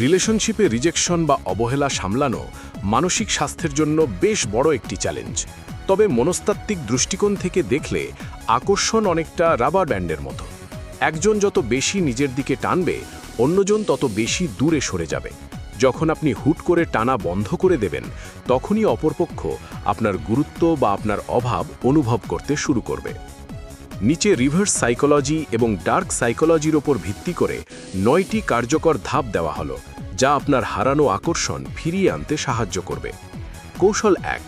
রিলেশনশিপে রিজেকশন বা অবহেলা সামলানো মানসিক স্বাস্থ্যের জন্য বেশ বড় একটি চ্যালেঞ্জ। তবে মনস্তাত্ত্বিক দৃষ্টিকোণ থেকে দেখলে আকর্ষণ অনেকটা রাবার ব্যান্ডের মতো। একজন যত বেশি নিজের দিকে টানবে, অন্যজন তত বেশি দূরে সরে যাবে। যখন আপনি হুট করে টানা বন্ধ করে দেবেন, তখনই অপরপক্ষ আপনার গুরুত্ব বা আপনার অভাব অনুভব করতে শুরু করবে। নিচে রিভার্স সাইকোলজি এবং ডার্ক সাইকোলজির ওপর ভিত্তি করে 9টি কার্যকর ধাপ দেওয়া হলো, যা আপনার হারানো আকর্ষণ ফিরিয়ে আনতে সাহায্য করবে। কৌশল 1,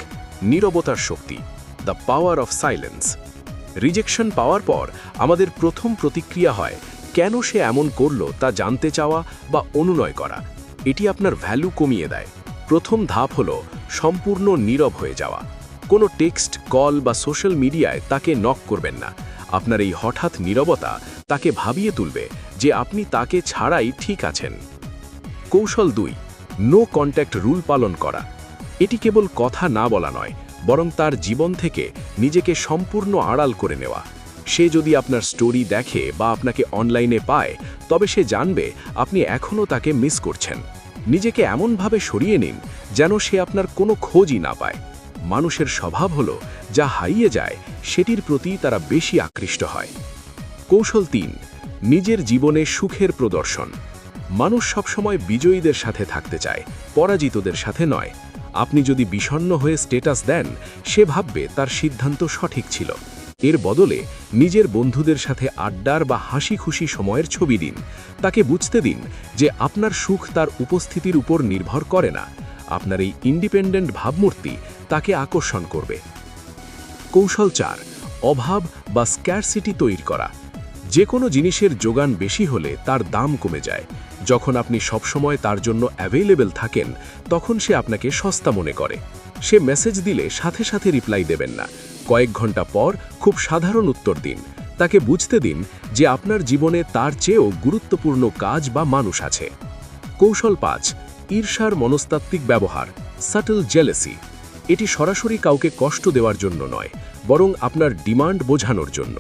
নীরবতার শক্তি, the power of silence. Rejection পাওয়ার পর আমাদের প্রথম প্রতিক্রিয়া হয় কেন সে এমন করল তা জানতে চাওয়া বা অনুনয় করা। এটি আপনার ভ্যালু কমিয়ে দেয়। প্রথম ধাপ হলো সম্পূর্ণ নীরব হয়ে যাওয়া। কোনো টেক্সট, কল বা সোশ্যাল মিডিয়ায় তাকে নক করবেন না। আপনার এই হঠাৎ নীরবতা তাকে ভাবিয়ে তুলবে যে আপনি তাকে ছাড়াই ঠিক আছেন। কৌশল 2, নো কন্ট্যাক্ট রুল পালন করা। এটি কেবল কথা না বলা নয়, বরং তার জীবন থেকে নিজেকে সম্পূর্ণ আড়াল করে নেওয়া। সে যদি আপনার স্টোরি দেখে বা আপনাকে অনলাইনে পায়, তবে সে জানবে আপনি এখনও তাকে মিস করছেন। নিজেকে এমনভাবে সরিয়ে নিন যেন সে আপনার কোনো খোঁজই না পায়। মানুষের স্বভাব হলো যা হারিয়ে যায় সেটির প্রতি তারা বেশি আকৃষ্ট হয়। কৌশল 3, নিজের জীবনে সুখের প্রদর্শন। মানুষ সবসময় বিজয়ীদের সাথে থাকতে চায়, পরাজিতদের সাথে নয়। আপনি যদি বিষণ্ণ হয়ে স্ট্যাটাস দেন, সে ভাববে তার সিদ্ধান্ত সঠিক ছিল। এর বদলে নিজের বন্ধুদের সাথে আড্ডার বা হাসি খুশি সময়ের ছবি দিন। তাকে বুঝতে দিন যে আপনার সুখ তার উপস্থিতির উপর নির্ভর করে না। আপনার এই ইন্ডিপেন্ডেন্ট ভাবমূর্তি তাকে আকর্ষণ করবে। কৌশল 4, অভাব বা স্ক্যারসিটি তৈরি করা। যে কোনো জিনিসের যোগান বেশি হলে তার দাম কমে যায়। যখন আপনি সবসময় তার জন্য অ্যাভেলেবল থাকেন, তখন সে আপনাকে সস্তা মনে করে। সে মেসেজ দিলে সাথে সাথে রিপ্লাই দেবেন না। কয়েক ঘন্টা পর খুব সাধারণ উত্তর দিন। তাকে বুঝতে দিন যে আপনার জীবনে তার চেয়েও গুরুত্বপূর্ণ কাজ বা মানুষ আছে। কৌশল 5, ঈর্ষার মনস্তাত্ত্বিক ব্যবহার, সাটল জেলেসি। এটি সরাসরি কাউকে কষ্ট দেওয়ার জন্য নয়, বরং আপনার ডিমান্ড বোঝানোর জন্য।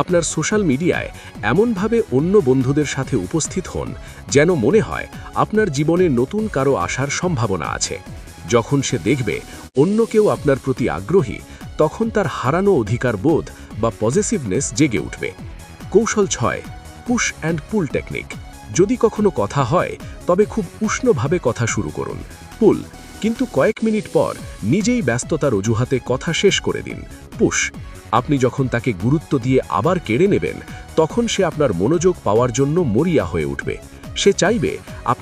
আপনার সোশ্যাল মিডিয়ায় এমনভাবে অন্য বন্ধুদের সাথে উপস্থিত হন যেন মনে হয় আপনার জীবনে নতুন কারো আসার সম্ভাবনা আছে। যখন সে দেখবে অন্য কেউ আপনার প্রতি আগ্রহী, তখন তার হারানো অধিকার বোধ বা পজিটিভনেস জেগে উঠবে। কৌশল 6, পুশ অ্যান্ড পুল টেকনিক। যদি কখনো কথা হয়, তবে খুব উষ্ণভাবে কথা শুরু করুন, পুল, কিন্তু কয়েক মিনিট পর নিজেই ব্যস্ততার অজুহাতে কথা শেষ করে দিন, পুশ। আপনি যখন তাকে গুরুত্ব দিয়ে আবার কেড়ে নেবেন, তখন সে আপনার মনোযোগ পাওয়ার জন্য মরিয়া হয়ে উঠবে। সে চাইবে